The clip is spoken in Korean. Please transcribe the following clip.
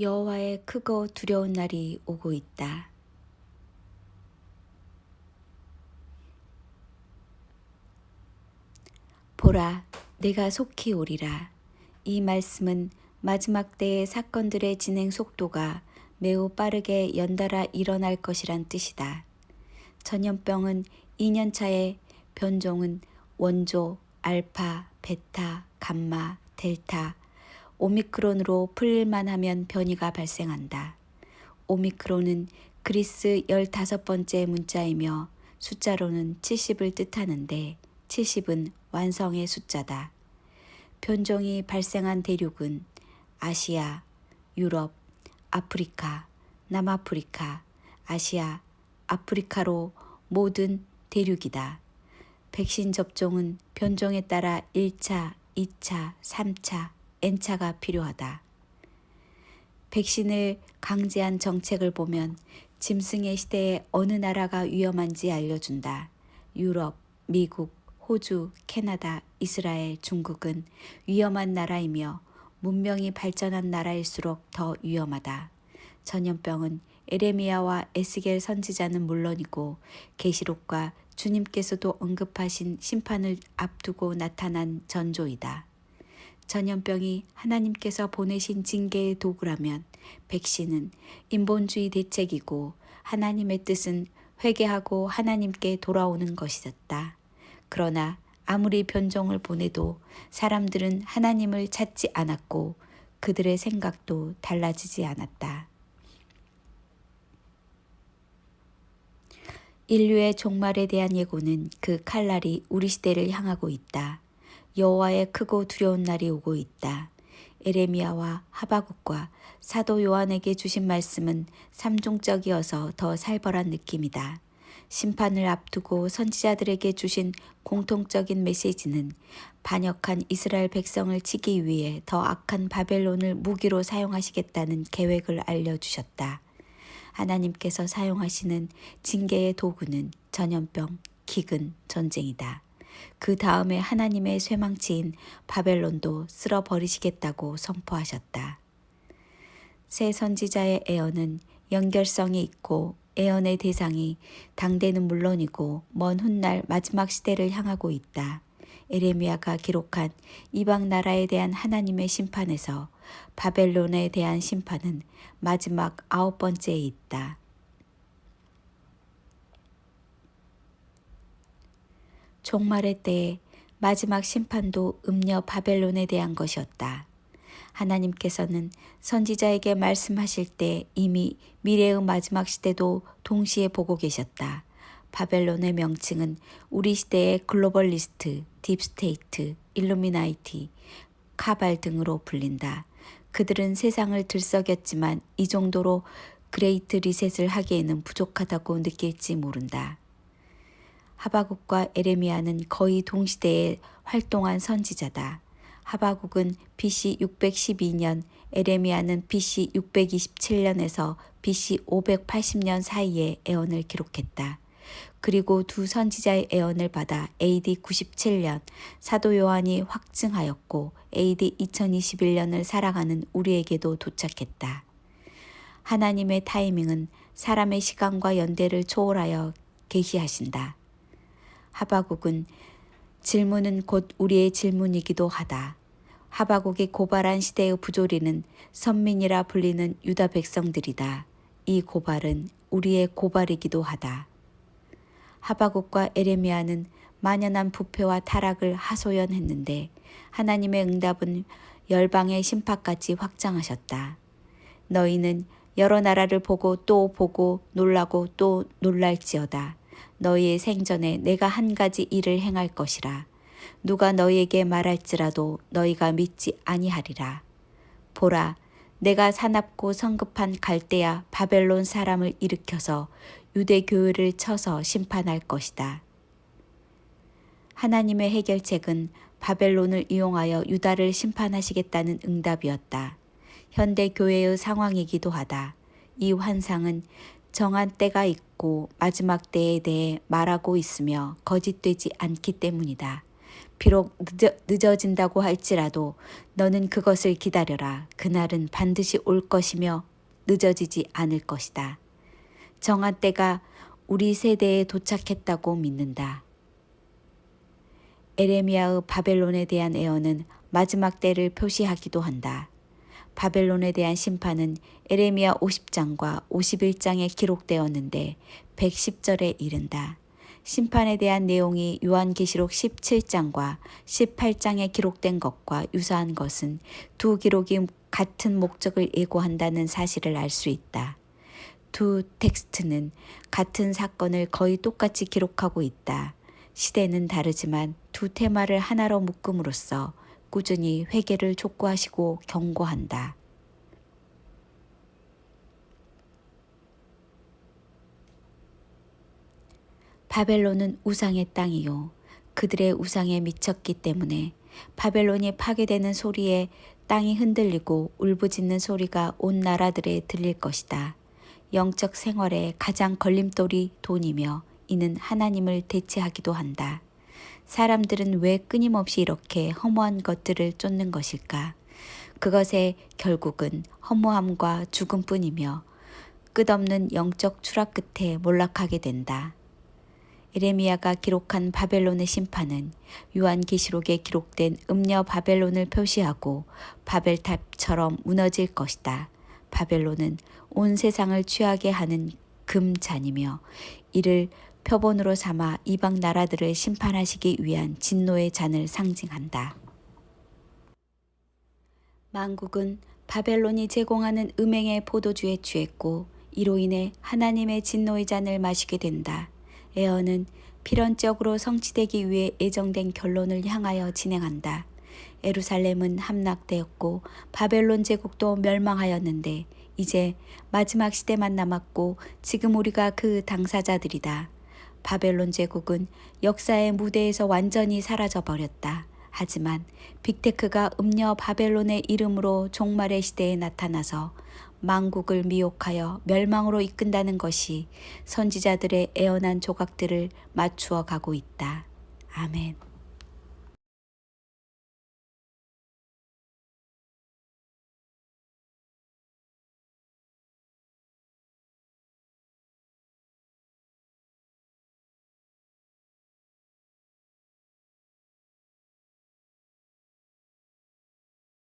여호와의 크고 두려운 날이 오고 있다. 보라, 내가 속히 오리라. 이 말씀은 마지막 때의 사건들의 진행 속도가 매우 빠르게 연달아 일어날 것이란 뜻이다. 전염병은 2년차의 변종은 원조, 알파, 베타, 감마, 델타, 오미크론으로 풀릴만 하면 변이가 발생한다. 오미크론은 그리스 15번째 문자이며 숫자로는 70을 뜻하는데 70은 완성의 숫자다. 변종이 발생한 대륙은 아시아, 유럽, 아프리카, 남아프리카, 아시아, 아프리카로 모든 대륙이다. 백신 접종은 변종에 따라 1차, 2차, 3차, N차가 필요하다. 백신을 강제한 정책을 보면 짐승의 시대에 어느 나라가 위험한지 알려준다. 유럽, 미국, 호주, 캐나다, 이스라엘, 중국은 위험한 나라이며 문명이 발전한 나라일수록 더 위험하다. 전염병은 에레미야와 에스겔 선지자는 물론이고 계시록과 주님께서도 언급하신 심판을 앞두고 나타난 전조이다. 전염병이 하나님께서 보내신 징계의 도구라면 백신은 인본주의 대책이고 하나님의 뜻은 회개하고 하나님께 돌아오는 것이었다. 그러나 아무리 변종을 보내도 사람들은 하나님을 찾지 않았고 그들의 생각도 달라지지 않았다. 인류의 종말에 대한 예고는 그 칼날이 우리 시대를 향하고 있다. 여호와의 크고 두려운 날이 오고 있다. 에레미야와 하바국과 사도 요한에게 주신 말씀은 삼중적이어서 더 살벌한 느낌이다. 심판을 앞두고 선지자들에게 주신 공통적인 메시지는 반역한 이스라엘 백성을 치기 위해 더 악한 바벨론을 무기로 사용하시겠다는 계획을 알려주셨다. 하나님께서 사용하시는 징계의 도구는 전염병, 기근, 전쟁이다. 그 다음에 하나님의 쇠망치인 바벨론도 쓸어버리시겠다고 선포하셨다. 새 선지자의 애언은 연결성이 있고 애언의 대상이 당대는 물론이고 먼 훗날 마지막 시대를 향하고 있다. 에레미야가 기록한 이방 나라에 대한 하나님의 심판에서 바벨론에 대한 심판은 마지막 9번째에 있다. 종말의 때에 마지막 심판도 음녀 바벨론에 대한 것이었다. 하나님께서는 선지자에게 말씀하실 때 이미 미래의 마지막 시대도 동시에 보고 계셨다. 바벨론의 명칭은 우리 시대의 글로벌리스트, 딥스테이트, 일루미나이티, 카발 등으로 불린다. 그들은 세상을 들썩였지만 이 정도로 그레이트 리셋을 하기에는 부족하다고 느낄지 모른다. 하바국과 에레미야는 거의 동시대에 활동한 선지자다. 하바국은 BC 612년, 에레미야는 BC 627년에서 BC 580년 사이에 애언을 기록했다. 그리고 두 선지자의 애언을 받아 AD 97년 사도 요한이 확증하였고 AD 2021년을 살아가는 우리에게도 도착했다. 하나님의 타이밍은 사람의 시간과 연대를 초월하여 계시하신다. 하바국은 질문은 곧 우리의 질문이기도 하다. 하바국이 고발한 시대의 부조리는 선민이라 불리는 유다 백성들이다. 이 고발은 우리의 고발이기도 하다. 하바국과 에레미야는 만연한 부패와 타락을 하소연했는데 하나님의 응답은 열방의 심판까지 확장하셨다. 너희는 여러 나라를 보고 또 보고 놀라고 또 놀랄지어다. 너희의 생전에 내가 한 가지 일을 행할 것이라. 누가 너희에게 말할지라도 너희가 믿지 아니하리라. 보라, 내가 사납고 성급한 갈대아 바벨론 사람을 일으켜서 유대 교회를 쳐서 심판할 것이다. 하나님의 해결책은 바벨론을 이용하여 유다를 심판하시겠다는 응답이었다. 현대 교회의 상황이기도 하다. 이 환상은 정한 때가 있고 마지막 때에 대해 말하고 있으며 거짓되지 않기 때문이다. 비록 늦어진다고 할지라도 너는 그것을 기다려라. 그날은 반드시 올 것이며 늦어지지 않을 것이다. 정한 때가 우리 세대에 도착했다고 믿는다. 에레미야의 바벨론에 대한 예언은 마지막 때를 표시하기도 한다. 바벨론에 대한 심판은 에레미야 50장과 51장에 기록되었는데 110절에 이른다. 심판에 대한 내용이 요한계시록 17장과 18장에 기록된 것과 유사한 것은 두 기록이 같은 목적을 예고한다는 사실을 알 수 있다. 두 텍스트는 같은 사건을 거의 똑같이 기록하고 있다. 시대는 다르지만 두 테마를 하나로 묶음으로써 꾸준히 회개를 촉구하시고 경고한다. 바벨론은 우상의 땅이요. 그들의 우상에 미쳤기 때문에 바벨론이 파괴되는 소리에 땅이 흔들리고 울부짖는 소리가 온 나라들에 들릴 것이다. 영적 생활의 가장 걸림돌이 돈이며 이는 하나님을 대체하기도 한다. 사람들은 왜 끊임없이 이렇게 허무한 것들을 쫓는 것일까? 그것의 결국은 허무함과 죽음뿐이며 끝없는 영적 추락 끝에 몰락하게 된다. 에레미야가 기록한 바벨론의 심판은 요한계시록에 기록된 음녀 바벨론을 표시하고 바벨탑처럼 무너질 것이다. 바벨론은 온 세상을 취하게 하는 금잔이며 이를 표본으로 삼아 이방 나라들을 심판하시기 위한 진노의 잔을 상징한다. 만국은 바벨론이 제공하는 음행의 포도주에 취했고 이로 인해 하나님의 진노의 잔을 마시게 된다. 예언은 필연적으로 성취되기 위해 예정된 결론을 향하여 진행한다. 예루살렘은 함락되었고 바벨론 제국도 멸망하였는데 이제 마지막 시대만 남았고 지금 우리가 그 당사자들이다. 바벨론 제국은 역사의 무대에서 완전히 사라져버렸다. 하지만 빅테크가 음녀 바벨론의 이름으로 종말의 시대에 나타나서 만국을 미혹하여 멸망으로 이끈다는 것이 선지자들의 애언한 조각들을 맞추어 가고 있다. 아멘.